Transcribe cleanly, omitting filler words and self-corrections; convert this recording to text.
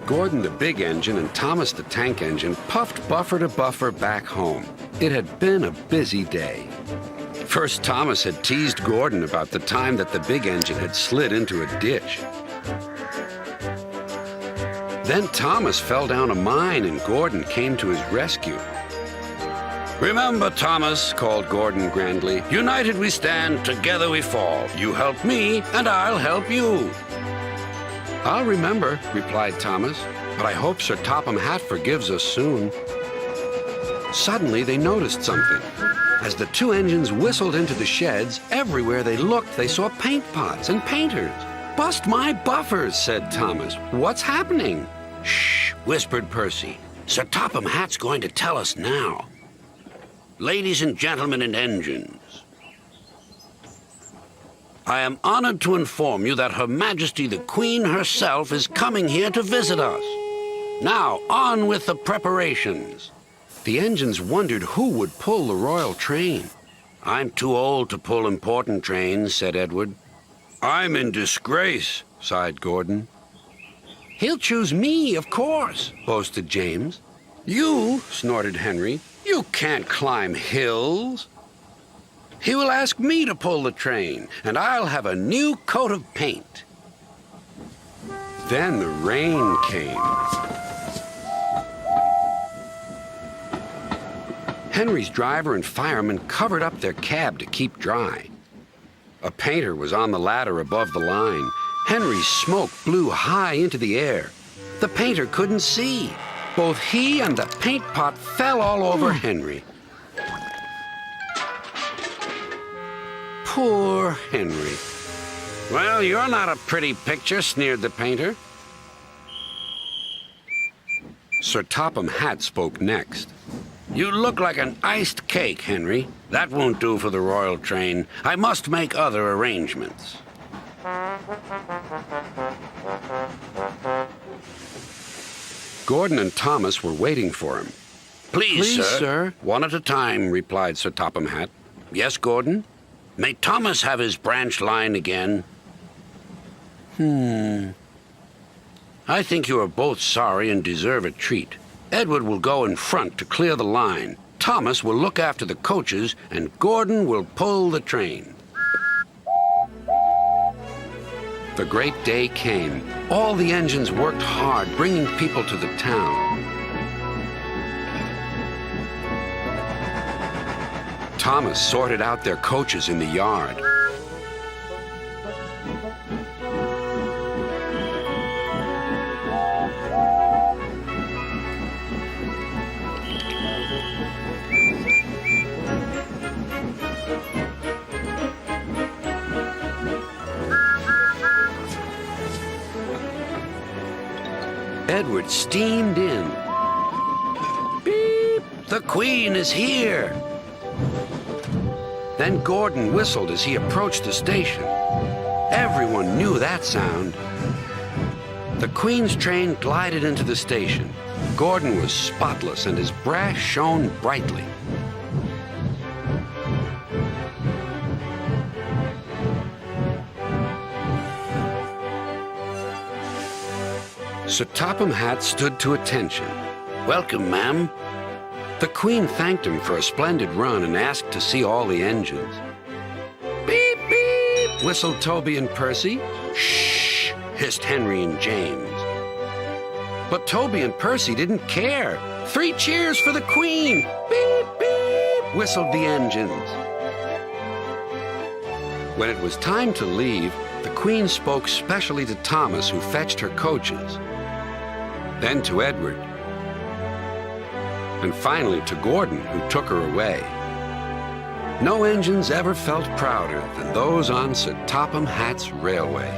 Gordon the big engine and Thomas the tank engine puffed buffer to buffer back home. It had been a busy day. First, Thomas had teased Gordon about the time that the big engine had slid into a ditch. Then Thomas fell down a mine and Gordon came to his rescue. "Remember, Thomas," called Gordon grandly, "united we stand, together we fall. You help me, and I'll help you." "I'll remember," replied Thomas, "but I hope Sir Topham Hatt forgives us soon." Suddenly, they noticed something. As the two engines whistled into the sheds, everywhere they looked, they saw paint pots and painters. "Bust my buffers," said Thomas. "What's happening?" "Shh," whispered Percy. "Sir Topham Hatt's going to tell us now. Ladies and gentlemen and engines, I am honored to inform you that Her Majesty the Queen herself is coming here to visit us. Now, on with the preparations." The engines wondered who would pull the royal train. "I'm too old to pull important trains," said Edward. "I'm in disgrace," sighed Gordon. "He'll choose me, of course," boasted James. "You," snorted Henry, "you can't climb hills." "He will ask me to pull the train, and I'll have a new coat of paint." Then the rain came. Henry's driver and fireman covered up their cab to keep dry. A painter was on the ladder above the line. Henry's smoke blew high into the air. The painter couldn't see. Both he and the paint pot fell all over Henry. Poor Henry. "Well, you're not a pretty picture," sneered the painter. Sir Topham Hatt spoke next. "You look like an iced cake, Henry. That won't do for the royal train. I must make other arrangements." Gordon and Thomas were waiting for him. Please, sir. "One at a time," replied Sir Topham Hatt. "Yes, Gordon? May Thomas have his branch line again?" "I think you are both sorry and deserve a treat. Edward will go in front to clear the line. Thomas will look after the coaches, and Gordon will pull the train." The great day came. All the engines worked hard, bringing people to the town. Thomas sorted out their coaches in the yard. Edward steamed in. "Beep! The Queen is here!" Then Gordon whistled as he approached the station. Everyone knew that sound. The Queen's train glided into the station. Gordon was spotless and his brass shone brightly. Sir Topham Hatt stood to attention. "Welcome, ma'am." The Queen thanked him for a splendid run and asked to see all the engines. "Beep, beep," whistled Toby and Percy. "Shh," hissed Henry and James. But Toby and Percy didn't care. "3 cheers for the Queen!" "Beep, beep," whistled the engines. When it was time to leave, the Queen spoke specially to Thomas, who fetched her coaches. Then to Edward, and finally to Gordon, who took her away. No engines ever felt prouder than those on Sir Topham Hatt's railway.